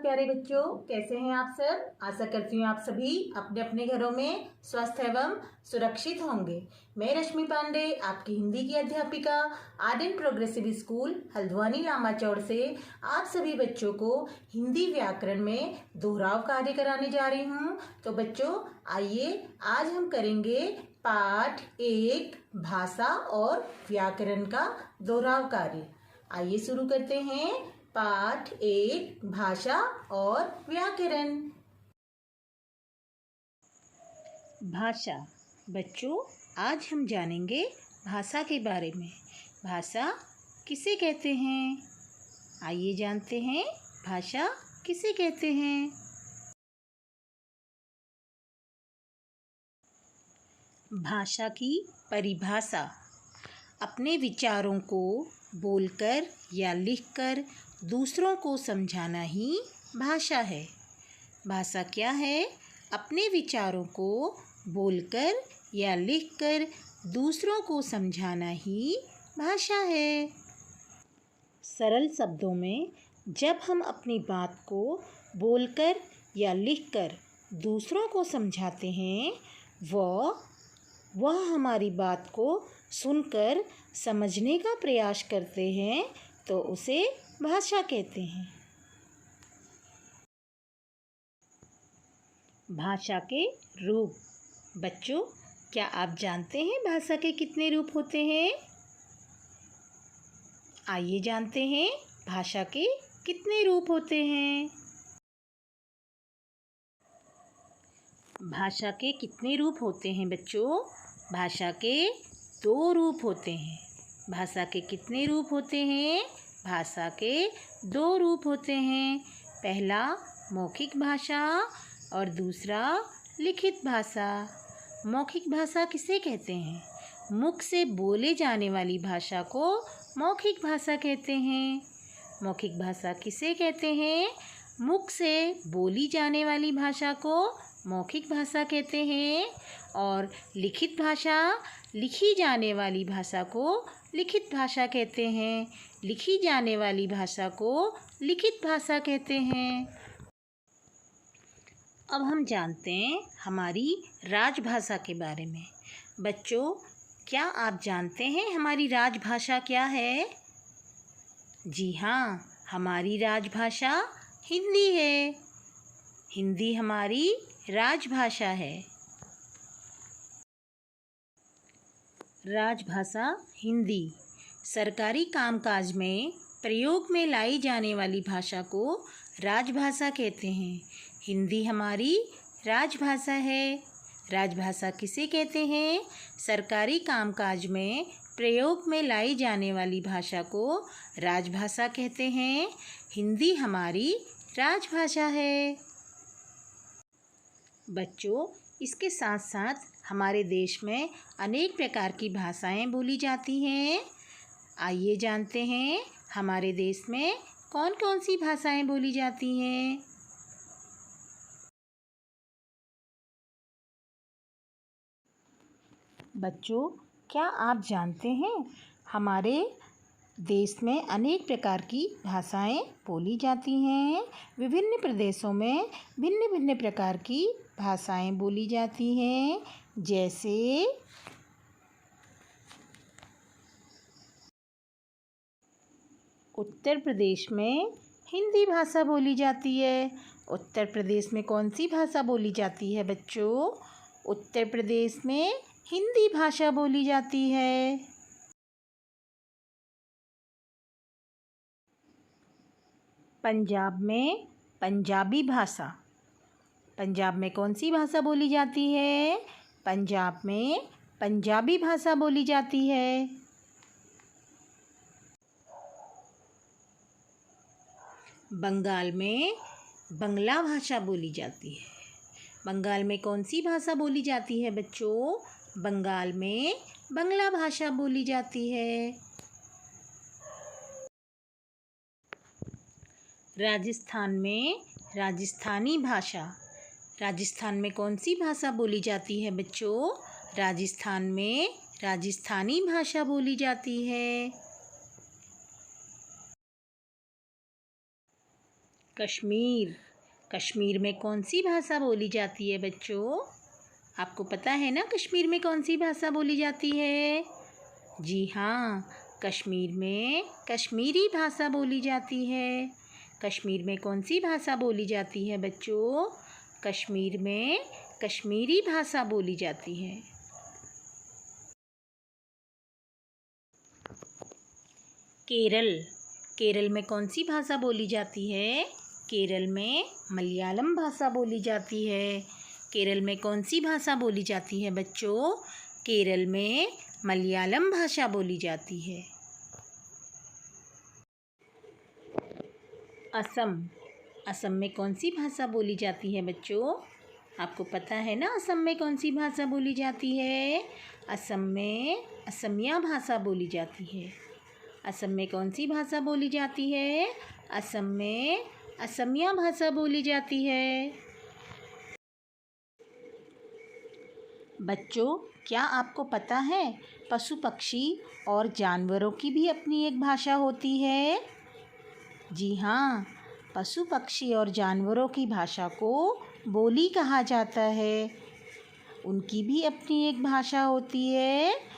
प्यारे बच्चों, कैसे हैं आप सब। आशा करती हूँ आप सभी अपने अपने घरों में स्वस्थ एवं सुरक्षित होंगे। मैं रश्मि पांडे, आपकी हिंदी की अध्यापिका आर्यन प्रोग्रेसिव स्कूल हल्द्वानी लामा चौड़ से आप सभी बच्चों को हिंदी व्याकरण में दोहराव कार्य कराने जा रही हूँ। तो बच्चों आइए आज हम करेंगे पाठ 1 भाषा और व्याकरण का दोहराव कार्य। आइए शुरू करते हैं। पाठ 1 भाषा और व्याकरण। भाषा। बच्चों आज हम जानेंगे भाषा के बारे में। भाषा किसे कहते हैं, आइए जानते हैं भाषा किसे कहते हैं। भाषा की परिभाषा अपने विचारों को बोलकर या लिखकर दूसरों को समझाना ही भाषा है। भाषा क्या है? अपने विचारों को बोलकर या लिखकर दूसरों को समझाना ही भाषा है। सरल शब्दों में जब हम अपनी बात को बोलकर या लिखकर दूसरों को समझाते हैं, वह हमारी बात को सुनकर समझने का प्रयास करते हैं, तो उसे भाषा कहते हैं। भाषा के रूप। बच्चों क्या आप जानते हैं भाषा के कितने रूप होते हैं? आइए जानते हैं भाषा के कितने रूप होते हैं। भाषा के कितने रूप होते हैं बच्चों? भाषा के 2 रूप होते हैं। भाषा के कितने रूप होते हैं? भाषा के 2 रूप होते हैं। पहला मौखिक भाषा और दूसरा लिखित भाषा। मौखिक भाषा किसे कहते हैं? मुख से बोले जाने वाली भाषा को मौखिक भाषा कहते हैं। मौखिक भाषा किसे कहते हैं? मुख से बोली जाने वाली भाषा को मौखिक भाषा कहते हैं। और लिखित भाषा, लिखी जाने वाली भाषा को लिखित भाषा कहते हैं। लिखी जाने वाली भाषा को लिखित भाषा कहते हैं। अब हम जानते हैं हमारी राजभाषा के बारे में। बच्चों क्या आप जानते हैं हमारी राजभाषा क्या है? जी हाँ, हमारी राजभाषा हिंदी है। हिंदी हमारी राजभाषा है। राजभाषा हिंदी सरकारी कामकाज में प्रयोग में लाई जाने वाली भाषा को राजभाषा कहते हैं। हिंदी हमारी राजभाषा है। राजभाषा किसे कहते हैं? सरकारी कामकाज में प्रयोग में लाई जाने वाली भाषा को राजभाषा कहते हैं। हिंदी हमारी राजभाषा है। बच्चों इसके साथ साथ हमारे देश में अनेक प्रकार की भाषाएं बोली जाती हैं। आइए जानते हैं हमारे देश में कौन कौन सी भाषाएं बोली जाती हैं। बच्चों क्या आप जानते हैं हमारे देश में अनेक प्रकार की भाषाएं बोली जाती हैं। विभिन्न प्रदेशों में भिन्न भिन्न प्रकार की भाषाएं बोली जाती हैं। जैसे उत्तर प्रदेश में हिंदी भाषा बोली जाती है। उत्तर प्रदेश में कौन सी भाषा बोली जाती है बच्चों? उत्तर प्रदेश में हिंदी भाषा बोली जाती है। पंजाब में पंजाबी भाषा। पंजाब में कौन सी भाषा बोली जाती है? पंजाब में पंजाबी भाषा बोली जाती है। बंगाल में बंगला भाषा बोली जाती है। बंगाल में कौन सी भाषा बोली जाती है बच्चों? बंगाल में बंगला भाषा बोली जाती है। राजस्थान में राजस्थानी भाषा। राजस्थान में कौन सी भाषा बोली जाती है बच्चों? राजस्थान में राजस्थानी भाषा बोली जाती है। कश्मीर। कश्मीर में कौन सी भाषा बोली जाती है बच्चों? आपको पता है ना कश्मीर में कौन सी भाषा बोली जाती है? जी हाँ, कश्मीर में कश्मीरी भाषा बोली जाती है। कश्मीर में कौन सी भाषा बोली जाती है बच्चों? कश्मीर में कश्मीरी भाषा बोली जाती है। केरल। केरल में कौन सी भाषा बोली जाती है? केरल में मलयालम भाषा बोली जाती है। केरल में कौन सी भाषा बोली जाती है बच्चों? केरल में मलयालम भाषा बोली जाती है। असम। असम में कौन सी भाषा बोली जाती है बच्चों? आपको पता है ना असम में कौन सी भाषा बोली जाती है? असम में असमिया भाषा बोली जाती है। असम में कौन सी भाषा बोली जाती है? असम में असमिया भाषा बोली जाती है। बच्चों, क्या आपको पता है पशु पक्षी और जानवरों की भी अपनी एक भाषा होती है? जी हाँ, पशु पक्षी और जानवरों की भाषा को बोली कहा जाता है। उनकी भी अपनी एक भाषा होती है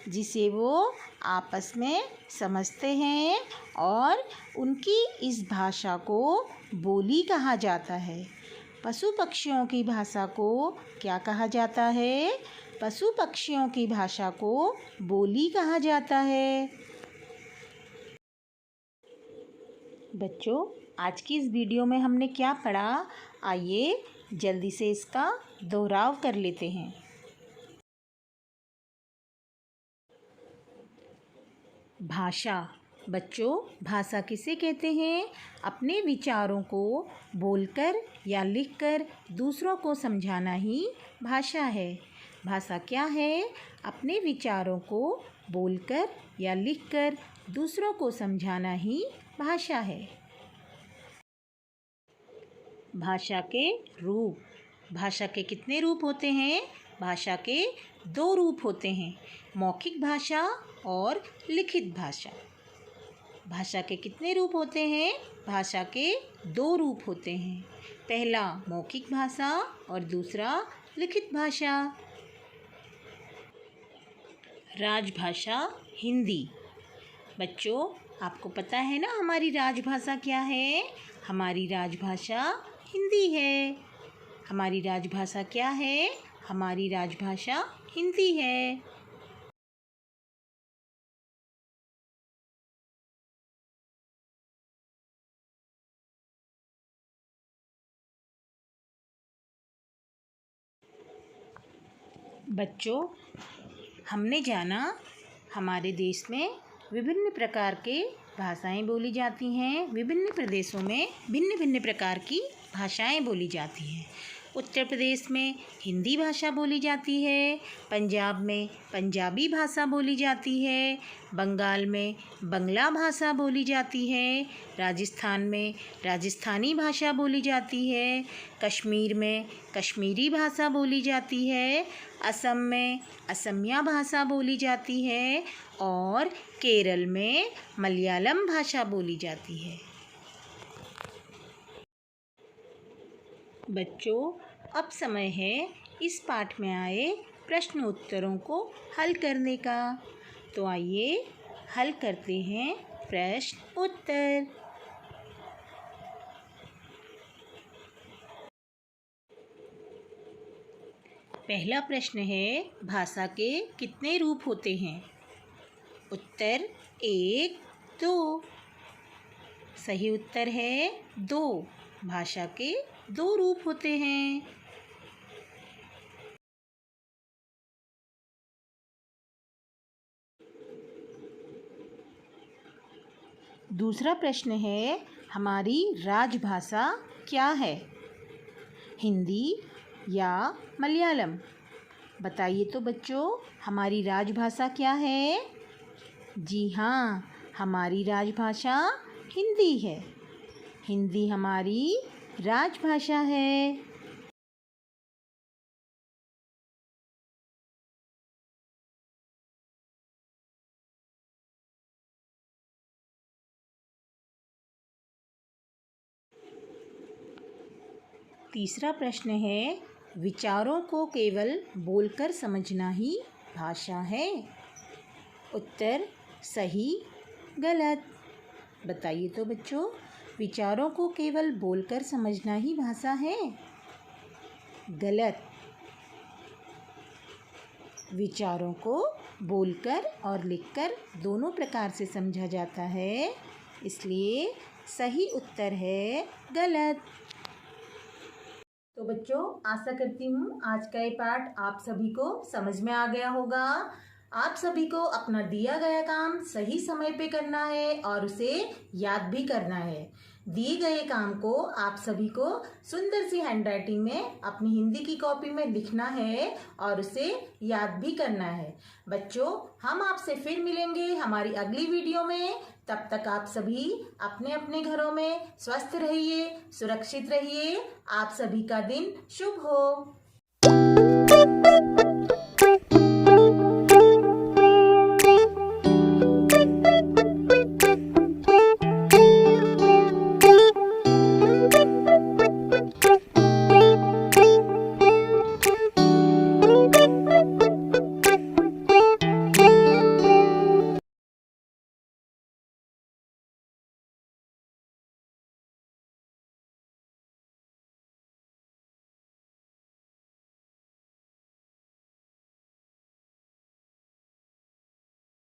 जिसे वो आपस में समझते हैं और उनकी इस भाषा को बोली कहा जाता है। पशु पक्षियों की भाषा को क्या कहा जाता है? पशु पक्षियों की भाषा को बोली कहा जाता है। बच्चों, आज की इस वीडियो में हमने क्या पढ़ा? आइए जल्दी से इसका दोहराव कर लेते हैं। भाषा। बच्चों, भाषा किसे कहते हैं? अपने विचारों को बोलकर या लिखकर दूसरों को समझाना ही भाषा है। भाषा क्या है? अपने विचारों को बोलकर या लिखकर दूसरों को समझाना ही भाषा है। भाषा के रूप। भाषा के कितने रूप होते हैं? भाषा के 2 रूप होते हैं, मौखिक भाषा और लिखित भाषा। भाषा के कितने रूप होते हैं? भाषा के 2 रूप होते हैं, पहला मौखिक भाषा और दूसरा लिखित भाषा। राजभाषा हिंदी। बच्चों, आपको पता है ना हमारी राजभाषा क्या है? हमारी राजभाषा हिंदी है। हमारी राजभाषा क्या है? हमारी राजभाषा हिंदी है। बच्चों, हमने जाना हमारे देश में विभिन्न प्रकार के भाषाएं बोली जाती हैं। विभिन्न प्रदेशों में भिन्न भिन्न प्रकार की भाषाएं बोली जाती हैं। उत्तर प्रदेश में हिंदी भाषा बोली जाती है, पंजाब में पंजाबी भाषा बोली जाती है, बंगाल में बंगला भाषा बोली जाती है, राजस्थान में राजस्थानी भाषा बोली जाती है, कश्मीर में कश्मीरी भाषा बोली जाती है, असम में असमिया भाषा बोली जाती है और केरल में मलयालम भाषा बोली जाती है। बच्चों, अब समय है इस पाठ में आए प्रश्न उत्तरों को हल करने का। तो आइए हल करते हैं प्रश्न उत्तर। पहला प्रश्न है, भाषा के कितने रूप होते हैं? उत्तर 1, 2। सही उत्तर है 2। भाषा के 2 रूप होते हैं। दूसरा प्रश्न है, हमारी राजभाषा क्या है? हिंदी या मलयालम? बताइए तो बच्चों, हमारी राजभाषा क्या है? जी हाँ, हमारी राजभाषा हिंदी है। हिंदी हमारी राजभाषा है। तीसरा प्रश्न है, विचारों को केवल बोलकर समझना ही भाषा है। उत्तर सही, गलत। बताइए तो बच्चों, विचारों को केवल बोलकर समझना ही भाषा है। गलत। विचारों को बोलकर और लिखकर दोनों प्रकार से समझा जाता है, इसलिए सही उत्तर है गलत। तो बच्चों, आशा करती हूँ आज का ये पाठ आप सभी को समझ में आ गया होगा। आप सभी को अपना दिया गया काम सही समय पे करना है और उसे याद भी करना है। दिए गए काम को आप सभी को सुंदर सी हैंडराइटिंग में अपनी हिंदी की कॉपी में लिखना है और उसे याद भी करना है। बच्चों, हम आपसे फिर मिलेंगे हमारी अगली वीडियो में। तब तक आप सभी अपने अपने घरों में स्वस्थ रहिए, सुरक्षित रहिए। आप सभी का दिन शुभ हो।